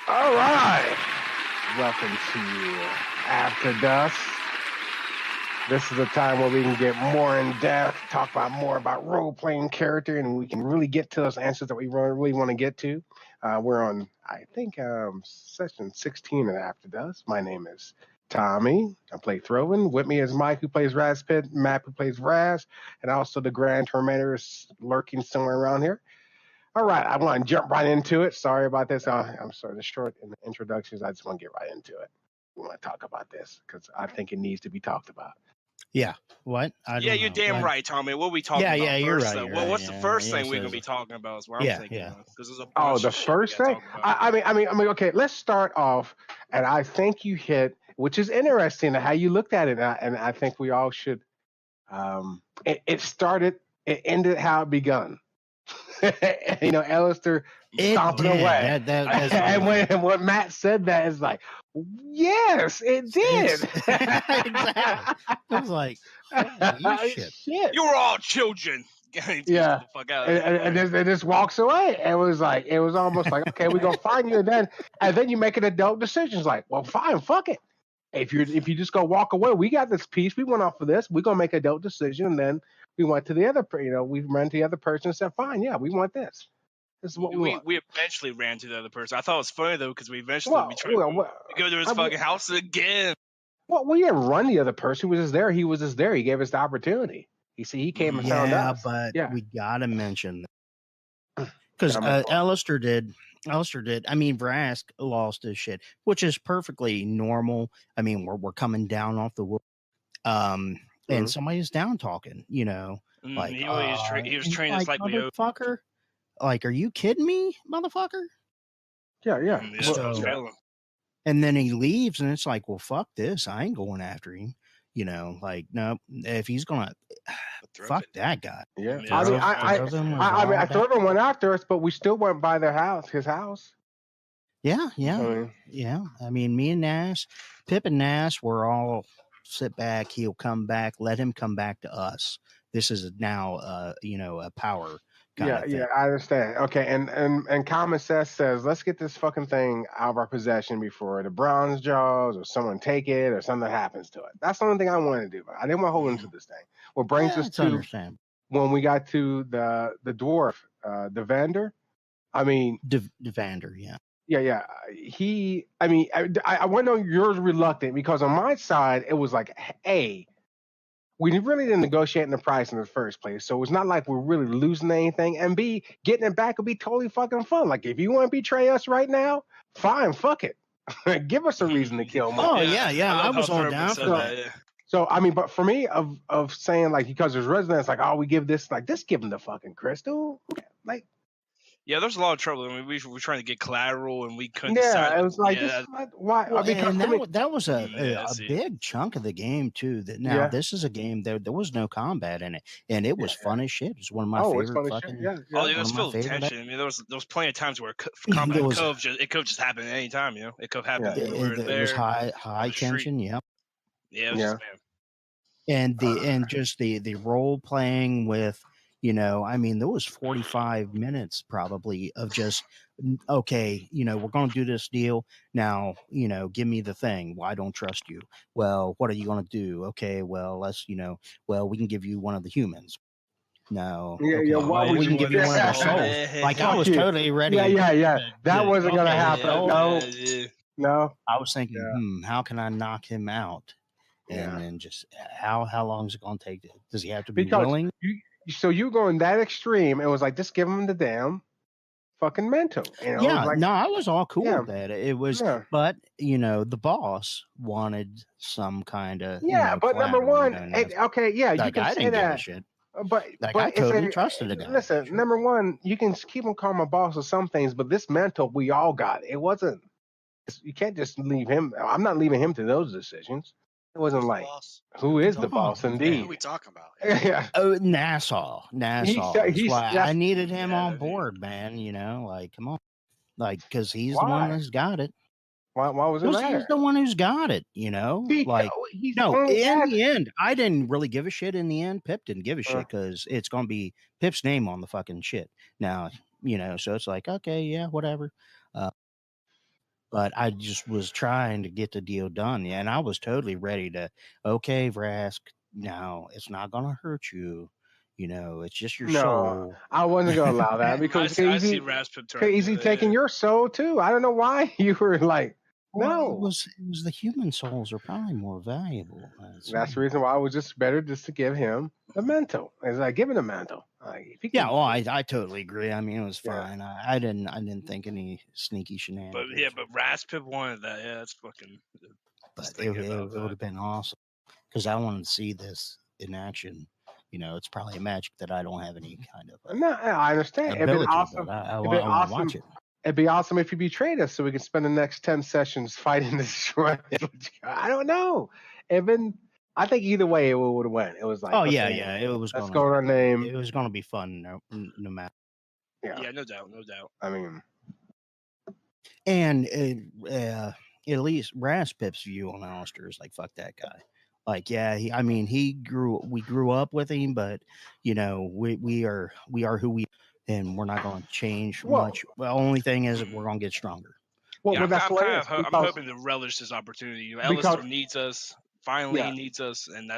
All right. Welcome to After Dusk. This is a time where we can get more in depth, talk about more about role playing character, and we can really get to those answers that we really want to get to. We're on, I think, session 16 of After Dusk. My name is Tommy. I play Throwin. With me is Mike, who plays Razpit, Matt, who plays Raz, and also the Grand Tormentor is lurking somewhere around here. All right, I want to jump right into it. Sorry about this. I'm sorry, the short in the introductions. I just want to get right into it. We want to talk about this because I think it needs to be talked about. Yeah. What? Yeah, you're damn right, Tommy. What are we talking about? Yeah, you're first, right. Well, what's the first thing yes, we're gonna be talking about? Is what yeah, I'm thinking. yeah. Because there's a Oh, bunch the of shit we first gotta thing. talk about. I mean. Okay. Let's start off, and I think you hit, which is interesting, how you looked at it, and I think we all should. It started. It ended how it begun. Ellistar stomping away. And what Matt said that is like, yes, it did. Exactly. I was like, holy shit. You were all children. Yeah. The fuck out And it just walks away. It was almost like, okay, we're gonna find you, and then you make an adult decision. It's like, well, fine, fuck it. If you just go walk away, we got this piece. We went off of this. We're gonna make an adult decision. And then we went to the other, we ran to the other person and said, fine, yeah, we want this. This is what we want. We eventually ran to the other person. I thought it was funny though because we eventually tried to go to his fucking house again. Well, we didn't run the other person. He was just there. He was just there. He gave us the opportunity. He came and found us. But we gotta mention that because Ellistar did. I mean, Vrask lost his shit, which is perfectly normal. I mean, we're coming down off the wood, and somebody's down talking. Like he was trained as like motherfucker. Like, are you kidding me, motherfucker? Yeah. And then he leaves, and it's like, well, fuck this. I ain't going after him. Like, no, if he's gonna fuck that guy. Yeah. I threw him went after us, but we still went by his house. Yeah. I mean, me and Nash, Pip and Nash were all sit back. He'll come back. Let him come back to us. This is now, a power. Yeah, I understand. Okay, and Common says, let's get this fucking thing out of our possession before the Browns jaws or someone take it or something happens to it. That's the only thing I wanted to do. I didn't want to hold into this thing. What brings us to when we got to the dwarf, the vendor. I mean, Devander, yeah. Yeah. I want to know you're reluctant because on my side it was like, hey. We really didn't negotiate the price in the first place, so it's not like we're really losing anything. And B, getting it back would be totally fucking fun. Like, if you want to betray us right now, fine, fuck it. Give us a reason to kill more. Oh, yeah. I was all down for that. So, I mean, but for me, of saying, like, because there's residents, like, oh, we give this, like, this give them the fucking crystal. Like, yeah, there's a lot of trouble. I mean, we were trying to get collateral, and we couldn't. Yeah, it was like, why? Well, that was a big chunk of the game too. That now this is a game there was no combat in it, and it was fun as shit. It was one of my favorite fucking. It was filled with tension. I mean, there was plenty of times where combat could have just happened at any time. It could have happened. It was high tension. Yep. Yeah. It was just, man. And just the role playing with. I mean, there was 45 minutes probably of just, okay, we're going to do this deal. Now, give me the thing. Well, I don't trust you. Well, what are you going to do? Okay, well, let's, we can give you one of the humans. No. Yeah. Why we can give you one of the souls. Like, I was totally ready. Yeah. That wasn't going to happen. No. I was thinking, how can I knock him out? And then just how long is it going to take? Does he have to be willing? So you going that extreme? It was like, just give him the damn fucking mental. I was all cool with that. It was, but the boss wanted some kind of but number one, you can say that. But I totally trusted the guy. Listen, number one, you can keep him calling my boss or some things, but this mental, we all got. It wasn't. You can't just leave him. I'm not leaving him to those decisions. It wasn't like, who is the boss, indeed? Who are we talking about? Yeah. Oh, Nassau. I needed him on board, man. Like, come on. Like, because he's the one that's got it. Why was it He's the one who's got it, Like, in the end, I didn't really give a shit in the end. Pip didn't give a shit because it's going to be Pip's name on the fucking shit. Now, so it's like, okay, yeah, whatever. But I just was trying to get the deal done. Yeah, and I was totally ready to, okay, Vrask, now it's not going to hurt you. It's just your No, soul. I wasn't gonna allow that because I see Raspip turn. Casey taking your soul too. I don't know why you were like, Well, no. it was the human souls are probably more valuable. That's the reason why I was just better just to give him the mental. It's like giving the mental. Like, if yeah, well, I totally agree. I mean, it was Yeah. fine. I didn't think any sneaky shenanigans. But Raspip wanted that. Yeah, that's fucking. But it would have been awesome because I wanted to see this in action. It's probably a magic that I don't have any kind of No, I understand. It'd ability, been awesome. but I want to watch it. It'd be awesome if you betrayed us so we can spend the next 10 sessions fighting this. I don't know. I think either way it would have went. It was like, oh yeah, it was. Let's go with our name. It was going to be fun, no matter. Yeah, no doubt. I mean, and at least Raspip's view on Ellistar is like, fuck that guy. Like, yeah, we grew up with him, but we are who we, and we're not going to change much. Well, only thing is we're going to get stronger. Well, yeah, that's I'm hoping to relish this opportunity. Ellistar needs us. Finally, he needs us, and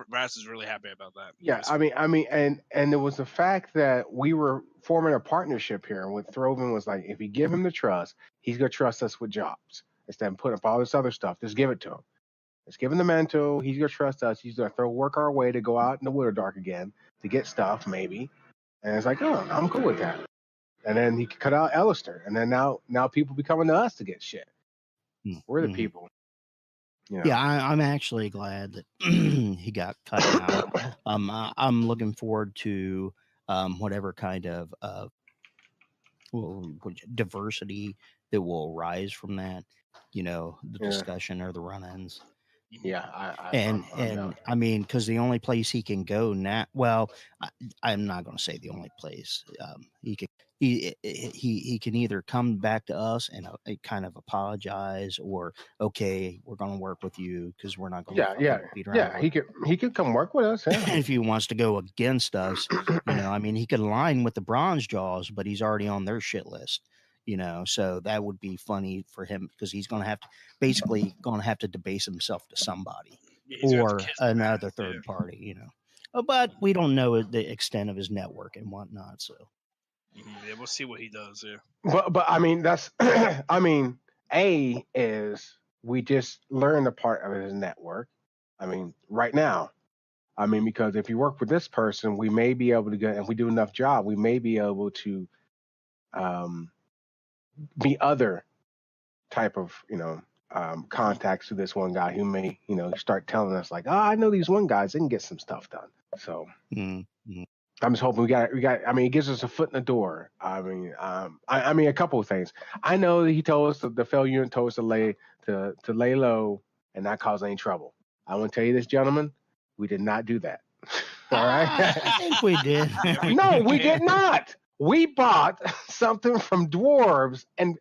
Ras is really happy about that. Yeah, I mean, and it was the fact that we were forming a partnership here. And with Throven was like, if you give him the trust, he's gonna trust us with jobs instead of putting up all this other stuff. Just give it to him. Let's give him the mantle. He's gonna trust us. He's gonna work our way to go out in the Witherdark again to get stuff, maybe. And it's like, oh, I'm cool with that. And then he cut out Ellistar, and then now people be coming to us to get shit. We're the people. Yeah, I'm actually glad that he got cut out. I'm looking forward to whatever kind of diversity that will arise from that. The discussion or the run-ins. Yeah, I mean, because the only place he can go now, well, I'm not going to say the only place. He can either come back to us and kind of apologize, or okay, we're going to work with you because we're not going to he could come work with us. Yeah. If he wants to go against us, I mean, he could align with the Bronze Jaws, but he's already on their shit list. So that would be funny for him because he's going to have to debase himself to somebody or another third party, but we don't know the extent of his network and whatnot. So yeah, we'll see what he does. Yeah, but I mean, that's I mean, is we just learned a part of his network. I mean, right now. I mean, because if you work with this person, we may be able to get, if we do enough job, we may be able to be other type of contacts to this one guy who may start telling us like, oh, I know these one guys, they can get some stuff done. So I'm just hoping we got I mean, it gives us a foot in the door. I mean, I mean a couple of things. I know that he told us the failed unit told us to lay low and not cause any trouble. I want to tell you this, gentlemen, we did not do that. All right, I think we did. No, we did not. We bought something from dwarves and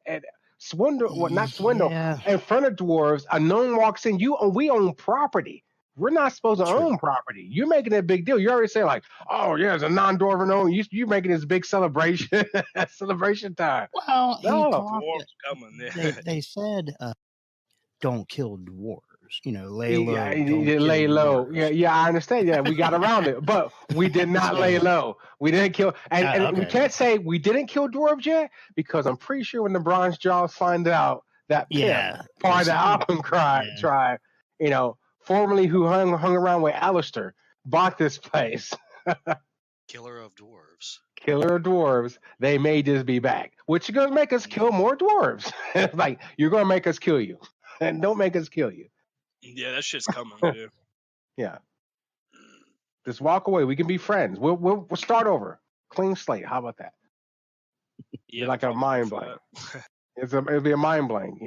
swindle, well, not swindle, in front of dwarves. A gnome walks in. We own property. We're not supposed to own property. You're making a big deal. You already say like, oh yeah, it's a non-dwarven gnome. You're making this big celebration, celebration time. Well, dwarves coming. They said, don't kill dwarves. Lay low. Yeah, lay low. Yeah, I understand. Yeah, we got around it, but we did not lay low. We didn't kill, and we can't say we didn't kill dwarves yet because I'm pretty sure when the Bronze Jaws find out that part of the Alpine tribe, formerly who hung around with Ellistar, bought this place. Killer of dwarves. They may just be back, which is gonna make us kill more dwarves. Like you're gonna make us kill you, and don't make us kill you. Yeah, that shit's coming, dude. Yeah. Just walk away. We can be friends. We'll start over. Clean slate. How about that? Yeah, like a mind blank. It'll be a mind blank,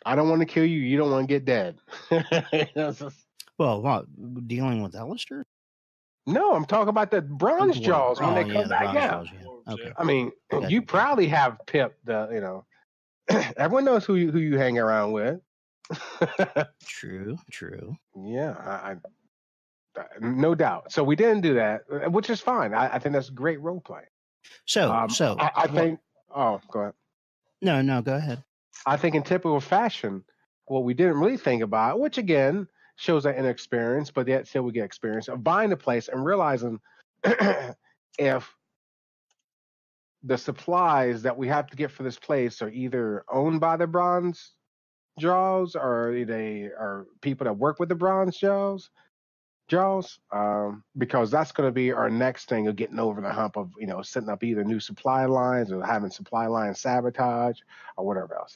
I don't want to kill you. You don't want to get dead. Well, what? Dealing with Ellistar? No, I'm talking about the Bronze Jaws when they come back. Yeah. Okay. I mean, you probably have Pip. Everyone knows who you hang around with. True. Yeah, I no doubt. So we didn't do that, which is fine. I think that's great role play. So I think. Oh, go ahead. No, go ahead. I think in typical fashion, what we didn't really think about, which again shows that inexperience, but yet still we get experience of buying the place and realizing if the supplies that we have to get for this place are either owned by the bronze jaws or they are people that work with the bronze jaws, because that's going to be our next thing of getting over the hump of setting up either new supply lines or having supply line sabotage or whatever else.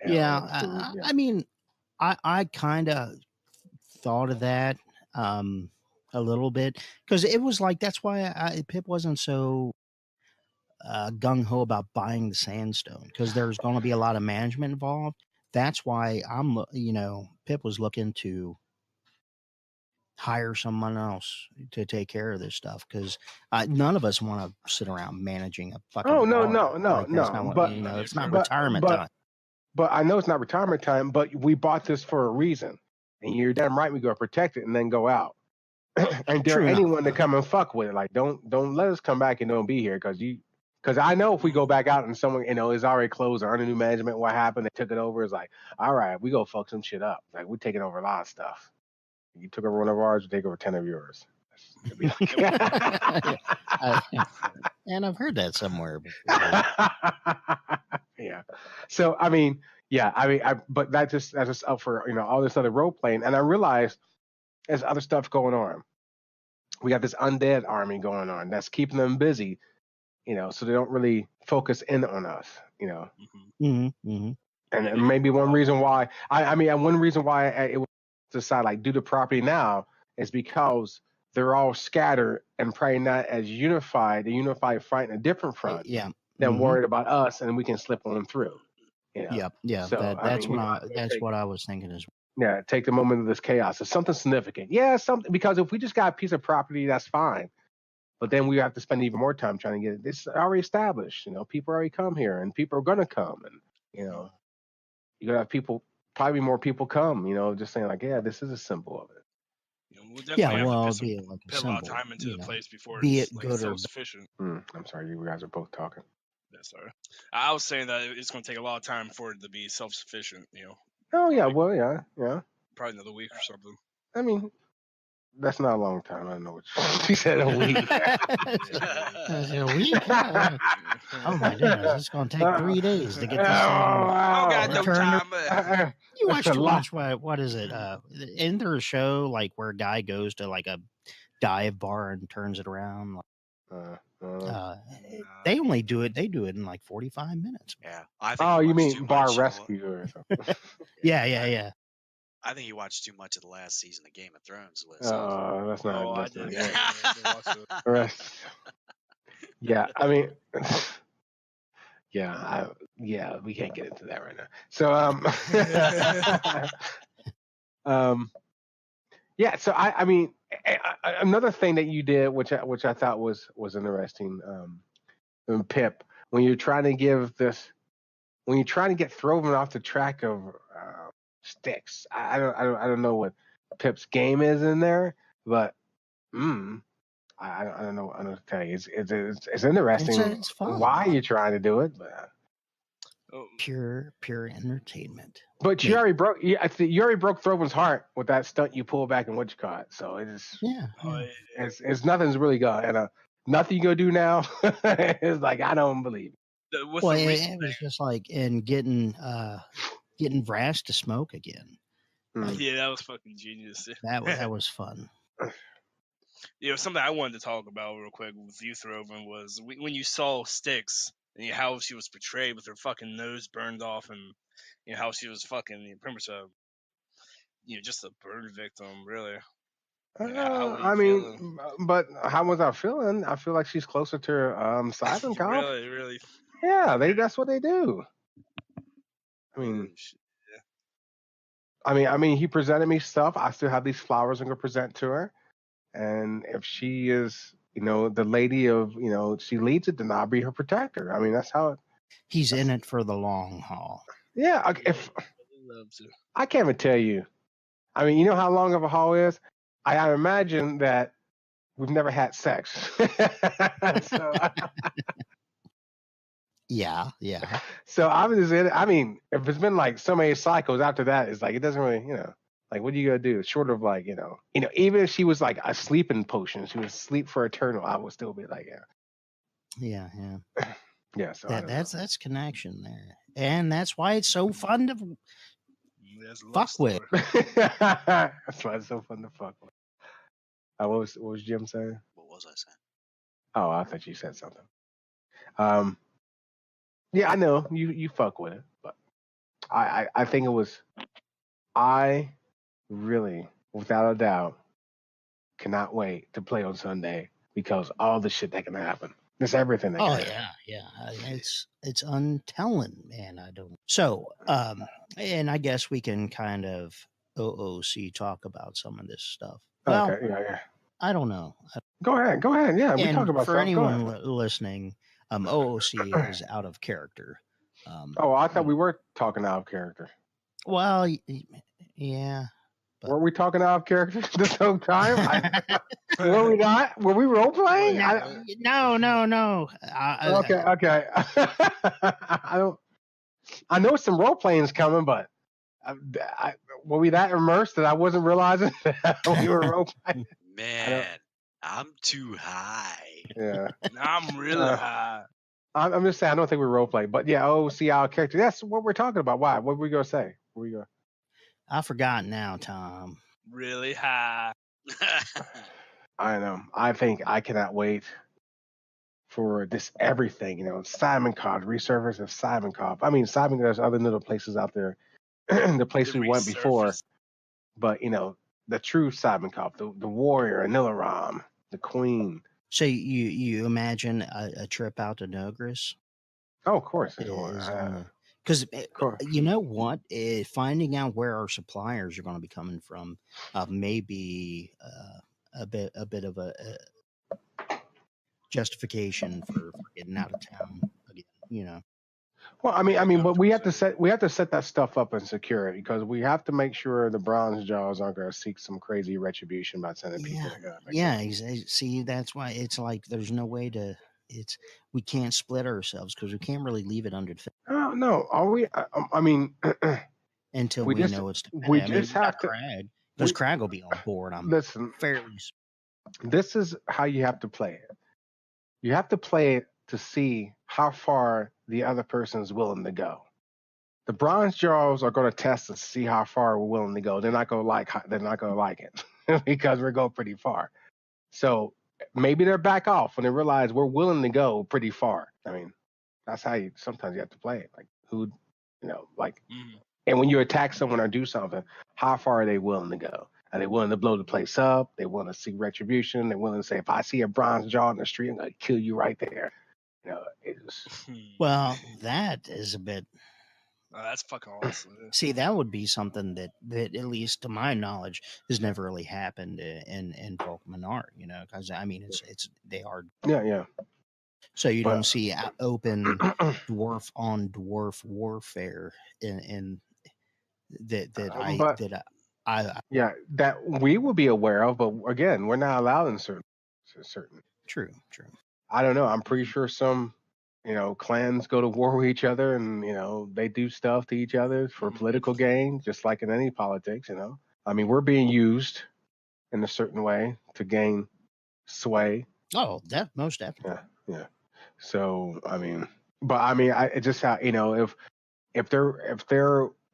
I mean, I kind of thought of that a little bit because it was like that's why Pip wasn't so gung ho about buying the sandstone because there's going to be a lot of management involved. That's why Pip was looking to hire someone else to take care of this stuff because none of us want to sit around managing a fucking. Oh no, it's not retirement time. But I know it's not retirement time. But we bought this for a reason, and you're damn right we go protect it and then go out. And dare anyone to come and fuck with it. Like don't let us come back and don't be here because I know if we go back out and someone is already closed or under new management, what happened? They took it over. It's like, all right, we go fuck some shit up. Like we're taking over a lot of stuff. You took over one of ours, we take over 10 of yours. And I've heard that somewhere before. Yeah. So but that's just up for all this other role playing, and I realized there's other stuff going on. We got this undead army going on that's keeping them busy, so they don't really focus in on us, And maybe one reason why one reason why it was decide like do the property now is because they're all scattered and probably not as unified. A unified front and a different front. Than worried about us, and we can slip on through. Yeah. So, that's what I was thinking as well. Yeah, take the moment of this chaos. It's something significant. Yeah, something because if we just got a piece of property, that's fine. But then we have to spend even more time trying to get it. It's already established. People already come here, and people are gonna come, and you're gonna have people. Probably more people come. Just saying like, yeah, this is a symbol of it. We'll definitely have to put a lot of time into the place before it's like self-sufficient. I'm sorry, you guys are both talking. Yeah, sorry. I was saying that it's going to take a lot of time for it to be self-sufficient. Oh yeah, well yeah. Probably another week or something. I mean, that's not a long time. I don't know what she said. A week. A week? Oh my goodness, it's going to take 3 days to get this got no time. You watch too much. What is it? Isn't there a show like where a guy goes to like a dive bar and turns it around? They only do it. They do it in like 45 minutes. Yeah. You mean Bar Rescue or something? Yeah. I think you watched too much of the last season of Game of Thrones. Oh, that's not. I did. Yeah, I mean, we can't get into that right now. So, So I mean, another thing that you did, which I thought was interesting, Pip, when you're trying to get Throven off the track of Sticks. I don't know what Pip's game is in there, but I don't know. I don't know to tell you. It's interesting. It's fun. Why you're trying to do it, but pure entertainment. But you already broke. You already broke Throven's heart with that stunt you pulled back in Witchcott. So it's it's nothing's really gone, and nothing you go do now. It's like I don't believe. It was just like in getting Vrash to smoke again. Yeah, that was fucking genius. That was fun. Something I wanted to talk about real quick with you, Throven, was when you saw Styx and how she was portrayed with her fucking nose burned off, and how she was fucking pretty much just a burn victim, really. I mean, but how was I feeling? I feel like she's closer to Siphon Cop. Really. Yeah, that's what they do. I mean, he presented me stuff. I still have these flowers I'm gonna present to her, and if she is, the lady of, she leads it, then I'll be her protector. I mean, that's how it. He's in it for the long haul. Yeah, I can't even tell you. I mean, you know how long of a haul is? I imagine that we've never had sex. Yeah, yeah. So I was just in it. I mean, if it's been like so many cycles after that, it's like it doesn't really, like what are you gonna do? Short of like, even if she was like a sleeping potion, she was asleep for eternal, I would still be like, Yeah. yeah. So I don't know. That's connection there, and that's why it's so fun to That's a love fuck with. story. That's why it's so fun to fuck with. What was Jim saying? What was I saying? Oh, I thought you said something. Um, yeah, I know you fuck with it, but I think it was I really, without a doubt, cannot wait to play on Sunday because all the shit that can happen. There's everything that can Oh happen. yeah. It's untelling, man. I don't. So, and I guess we can kind of OOC talk about some of this stuff. Well, Okay, yeah. I don't know. Go ahead. Yeah, we talk And about for stuff. Go anyone ahead. listening, OOC is out of character. Oh, I thought we were talking out of character. Well, yeah. But Were we talking out of character this whole time? Were we not? Were we role playing? no. Okay. I don't. I know some role playing is coming, but were we that immersed that I wasn't realizing that we were role playing? Man, I'm too high. Yeah. I'm really high. I'm just saying I don't think we role play, but yeah, see our character. That's what we're talking about. Why? What were we gonna say? Where we go? I forgot now, Tom. Really high. I know. I think I cannot wait for this everything. Simon Cod, resurface of Simon Cod. I mean, Simon, there's other little places out there, the place The we went before, resurface. but the true Simon Cod, the warrior, Anilaram, the queen. So you imagine a trip out to Nogris? Oh, of course. Because you know what, finding out where our suppliers are going to be coming from may be a bit of a justification for getting out of town again. Well, I mean, but we have to set that stuff up and secure it because we have to make sure the bronze jaws aren't going to seek some crazy retribution by sending people to go. See, that's why it's like there's no way to. We can't split ourselves because we can't really leave it under defense. Oh no, are we? I mean, until we know it's. We just have to. Crag, because Crag will be on board. Listen, fairly. This is how you have to play it. You have to play it to see how far the other person is willing to go. The bronze jaws are going to test us to see how far we're willing to go. They're not going to like. They're not going to like it because we're going pretty far. So maybe they'll back off when they realize we're willing to go pretty far. I mean, that's how sometimes you have to play it. Like who, and when you attack someone or do something, how far are they willing to go? Are they willing to blow the place up? They want to see retribution. They're willing to say, if I see a bronze jaw in the street, I'm going to kill you right there. Well, that is a bit. Oh, that's fucking awesome. See, that would be something that at least to my knowledge has never really happened in Pokemon art. Because I mean, they are. Yeah. So you don't see open dwarf on dwarf warfare in that we will be aware of, but again, we're not allowed in certain. True. I don't know. I'm pretty sure some, clans go to war with each other, and they do stuff to each other for political gain, just like in any politics. I mean, we're being used in a certain way to gain sway. Oh, most definitely. Yeah. So I mean, I just how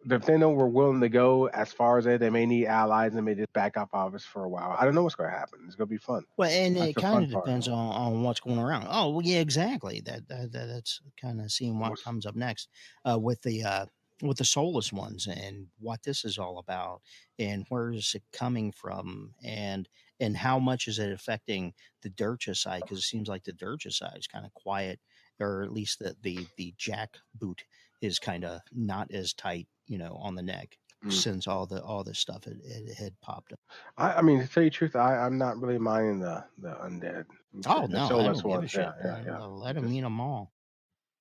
if they know we're willing to go as far as they may need allies and may just back up of us for a while. I don't know what's going to happen. It's going to be fun. Well, and it kind of depends on what's going around. Oh, well, yeah, exactly. That's kind of seeing what comes up next with the soulless ones and what this is all about and where is it coming from and how much is it affecting the Dircha side, because it seems like the Dircha side is kind of quiet, or at least the jack boot is kind of not as tight, on the neck since all the stuff had popped up. I mean, to tell you the truth, I'm not really minding the undead. Oh no, I don't give a shit. Yeah. Let them eat them all.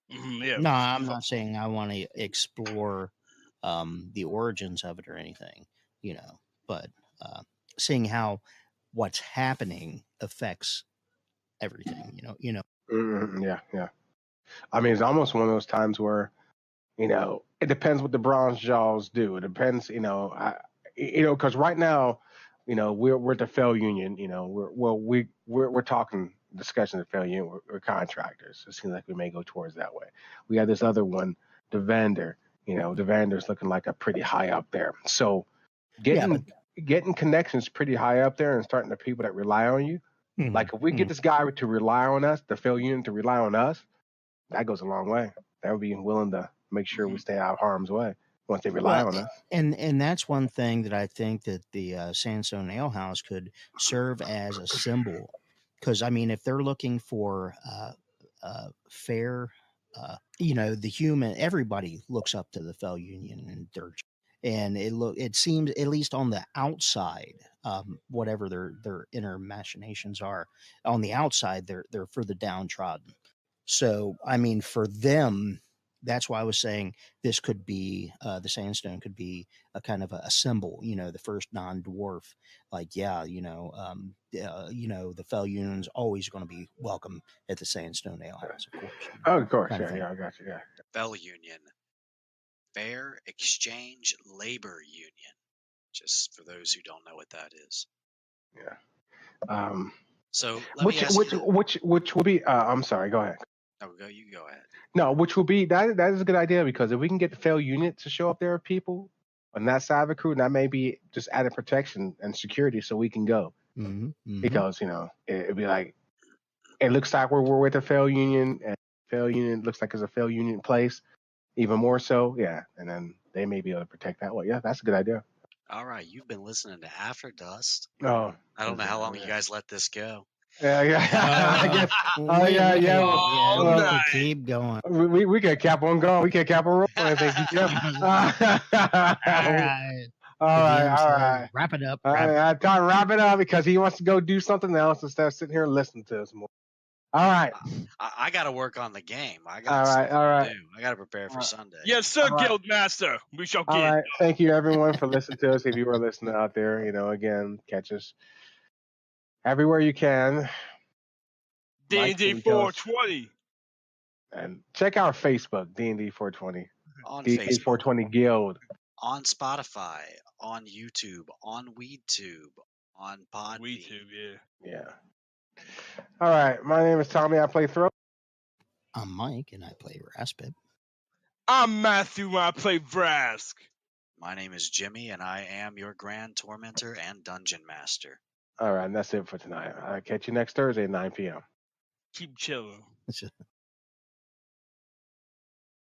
Yeah. No, I'm not saying I want to explore the origins of it or anything, but seeing how what's happening affects everything, Yeah. I mean, it's almost one of those times where, it depends what the bronze jaws do. It depends, because right now, we're the Fail Union. We're talking discussion of Fail Union. We're contractors. It seems like we may go towards that way. We have this other one, the vendor. The vendor's looking like a pretty high up there. So getting connections pretty high up there and starting the people that rely on you. Like if we get this guy to rely on us, the Fail Union to rely on us, that goes a long way. That would be willing to make sure we stay out of harm's way once they rely on us. And that's one thing that I think that the Sandstone Ale House could serve as a symbol, because I mean, if they're looking for fair, the human, everybody looks up to the Fell Union and it seems, at least on the outside, whatever their inner machinations are, on the outside they're for the downtrodden. So, I mean, for them, that's why I was saying this could be the Sandstone could be a kind of a symbol. The first non-dwarf, like the Fell Union's always going to be welcome at the Sandstone Ale House, of course. Oh, of course, yeah, I got you. Yeah, Fell Union, Fair Exchange Labor Union. Just for those who don't know what that is. Yeah. So let me ask you, which will be? I'm sorry. Go ahead. No, you go ahead. No, which will be that is a good idea, because if we can get the Fail Unit to show up there with people on that side of the crew, that may be just added protection and security so we can go. Because it'd be like, it looks like we're with the Fail Union, and Fail Union looks like it's a Fail Union place, even more so. Yeah, and then they may be able to protect that way. Yeah, that's a good idea. All right, you've been listening to After Dust. Oh, I don't know how long you guys let this go. Yeah. I guess. We could keep going. We could keep on going. We could keep on rolling. I think. All right. Wrap it up. I thought wrap it up because he wants to go do something else instead of sitting here and listening to us more. All right. I got to work on the game. I got all right. To do. I got to prepare for Sunday. Yes, sir, Guildmaster. We shall get. All right. Thank you, everyone, for listening to us. If you were listening out there, again, catch us everywhere you can. D&D 420. And check out Facebook, D&D 420. On D&D Facebook. 420 Guild. On Spotify, on YouTube, on WeedTube, on Podbean. WeedTube, yeah. All right. My name is Tommie. I play Throw. I'm Mike, and I play Raspip. I'm Matthew, and I play Vrask. My name is Jimmy, and I am your Grand Tormentor and Dungeon Master. All right. And that's it for tonight. I'll catch you next Thursday at 9 p.m. Keep chilling.